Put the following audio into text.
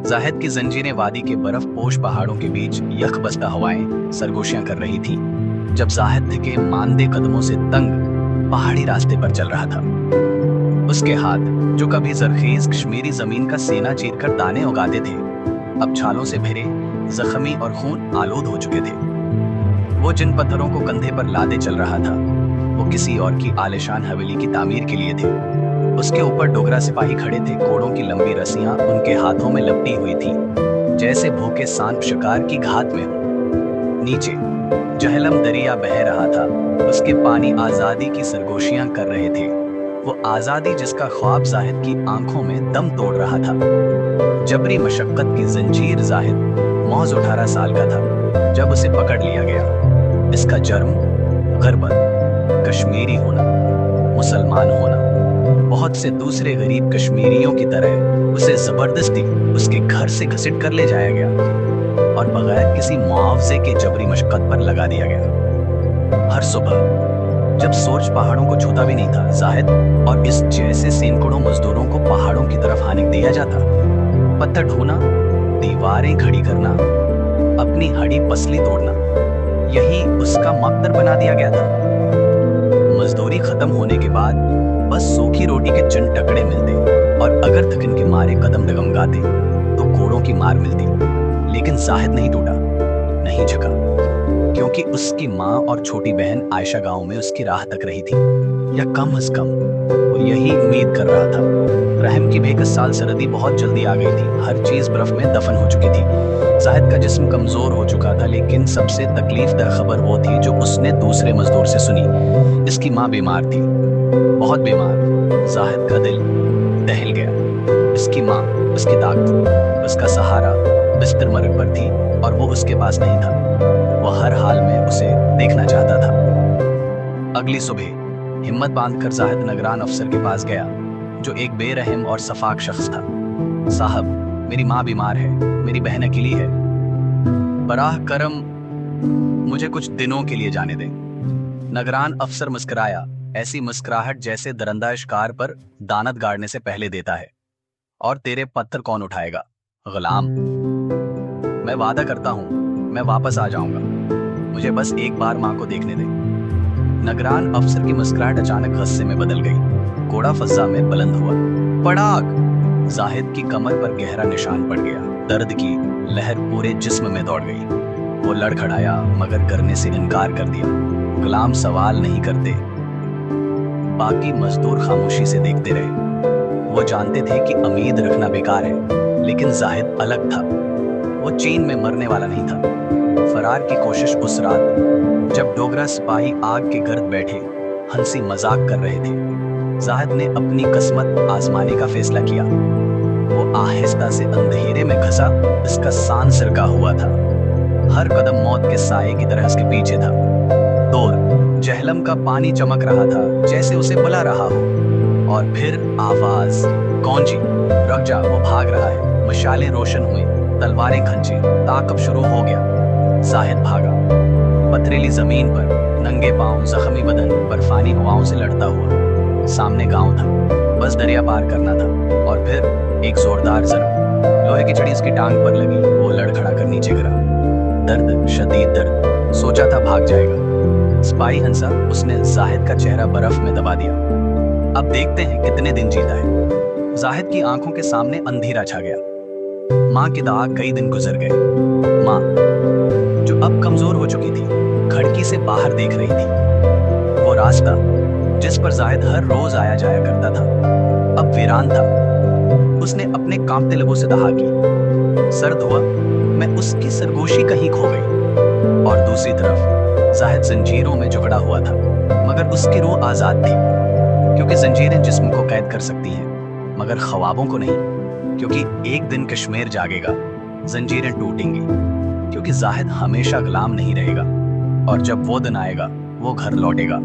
जाहिद की जंजीरें वादी के बर्फ पोश पहाड़ों के बीच यख बस्ता हवाएं सरगोशियां कर रही थी जब जाहिद के मांदे कदमों से तंग पहाड़ी रास्ते पर चल रहा था। उसके हाथ जो कभी जरखेज कश्मीरी जमीन का सेना चीरकर दाने उगाते थे, अब छालों से भरे, जख्मी और खून आलूद हो चुके थे। वो जिन पत्थरों को कंधे पर लादे चल रहा था, वो किसी और की आलिशान हवेली की तामीर के लिए थे। उसके ऊपर डोगरा सिपाही खड़े थे, कोड़ों की लंबी रस्सियां उनके हाथों में लपटी हुई थी, जैसे भूखे सांप शिकार की घात में हो। नीचे जहलम दरिया बह रहा था, उसके पानी आजादी की सरगोशियां कर रहे थे, वो आजादी जिसका ख्वाब जाहिद की आंखों में दम तोड़ रहा था। जबरी मशक्कत की जंजीर जाहिद मौज 18 साल का था जब उसे पकड़ लिया गया। इसका जर्म गुर्बत, कश्मीरी होना, मुसलमान होना, बहुत से दूसरे गरीब कश्मीरियों की तरह उसे जबरदस्ती उसके घर से घसीट कर ले जाया गया और बगैर किसी मुआवजे के जबरी मशक्कत पर लगा दिया गया। हर सुबह जब सूरज पहाड़ों को छूता भी नहीं था, जाहिद और इस जैसे सैकड़ों मजदूरों को पहाड़ों की तरफ आने दिया जाता। पत्थर ढोना, दीवारें खड़ी करना, अपनी हड्डी पसली तोड़ना, यही उसका मकदर बना दिया गया था। मजदूरी खत्म होने के बाद बस सूखी रोटी के चंद टकड़े मिलते और अगर थकन के मारे कदम डगमगाते तो कोड़ों की मार मिलती। लेकिन जाहिद नहीं टूटा, नहीं झुका, क्योंकि उसकी माँ और छोटी बहन आयशा गांव में उसकी राह तक रही थी, या कम अज कम वो यही उम्मीद कर रहा था। रहम की बेकस साल सरदी बहुत जल्दी आ गई थी, हर चीज बर्फ में दफन हो चुकी थी। जाहिद का जिस्म कमजोर हो चुका था, लेकिन सबसे तकलीफ दह खबर वो थी जो उसने दूसरे मजदूर से सुनी। इसकी माँ बीमार थी, बहुत बीमार। जाहिद का दिल दहल गया। इसकी माँ, उसकी ताकत, उसका सहारा बिस्तर मरग पर थी और वो उसके पास नहीं था। वो हर हाल में उसे देखना चाहता था। अगली सुबह हिम्मत बांधकर जाहिद नगरान अफसर के पास गया, जो एक बेरहम और सफाक शख्स था। साहब, मेरी माँ बीमार है, मेरी बहन अकेली है, बराह करम मुझे कुछ दिनों के लिए जाने दें। नगरान अफसर मुस्कुराया, ऐसी मुस्कुराहट जैसे दरंदा शिकार पर दानत गाड़ने से पहले देता है। और तेरे पत्थर कौन उठाएगा गुलाम? मैं वादा करता हूं, मैं वापस आ जाऊंगा, मुझे बस एक बार माँ को देखने दे। नगरान अफसर की मुस्कुराहट अचानक गुस्से में बदल गई। घोड़ा फजा में बुलंद हुआ। पड़ाक! जाहिद की कमर पर गहरा निशान पड़ गया। दर्द की लहर पूरे जिस्म में दौड़ गई। वो लड़खड़ाया, मगर करने से इनकार कर दिया। गुलाम सवाल नहीं करते। बाकी मजदूर खामोशी से देखते रहे। वो जानते थे कि उम्मीद रखना बेकार है, लेकिन जाहिद अलग था। वो चीन में मरने वाला नहीं था। फरार की कोशिश उस रात, जब डोगरा सिपाही आग के गर्द बैठे हंसी मजाक कर रहे थे, जाहिद ने अपनी किस्मत आजमाने का फैसला किया। वो आहिस्ता से अंधेरे में घसा, इसका सान सिरका हुआ था। हर कदम मौत के साए की तरह उसके पीछे था। दूर जहलम का पानी चमक रहा था, जैसे उसे बुला रहा हो। और फिर आवाज, कौन जी? रुक जा, वो भाग रहा है। मशालें रोशन हुई, तलवारें खंची, ताकब शुरू हो गया। जाहिद भागा, पथरीली जमीन पर, नंगे पांव, जख्मी बदन, बर्फानी हवाओं से लड़ता हुआ। सामने गांव था, बस दरिया पार करना था। और फिर एक जोरदार जरब, लोहे की छड़ी उसकी टांग पर लगी। वो लड़खड़ा कर नीचे गिरा। दर्द, शदीद दर्द। सोचा था भाग जाएगा। सिपाही हंसा, उसने जाहिद का चेहरा बर्फ में दबा दिया। अब देखते हैं कितने दिन जीता है। जाहिद की आंखों के सामने अंधेरा छा गया। माँ के दाग कई दिन गुजर गए। माँ, जो अब कमजोर हो चुकी थी, खिड़की से बाहर देख रही थी। वो रास्ता जिस पर जाहिद हर रोज आया जाया करता था, अब वीरान था। उसने अपने कांपते लबों से दहाकी। सर्द हुआ, मैं उसकी सरगोशी कहीं खो गई। और दूसरी तरफ जाहिद जंजीरों में जकड़ा हुआ था, मगर उसकी रूह आजाद थी, क्योंकि जंजीरें जिस्म को कैद कर सकती हैं, मगर ख्वाबों को नहीं। क्योंकि एक दिन कश्मीर जागेगा, जंजीरें टूटेंगी, क्योंकि जाहिद हमेशा गुलाम नहीं रहेगा। और जब वो दिन आएगा, वो घर लौटेगा।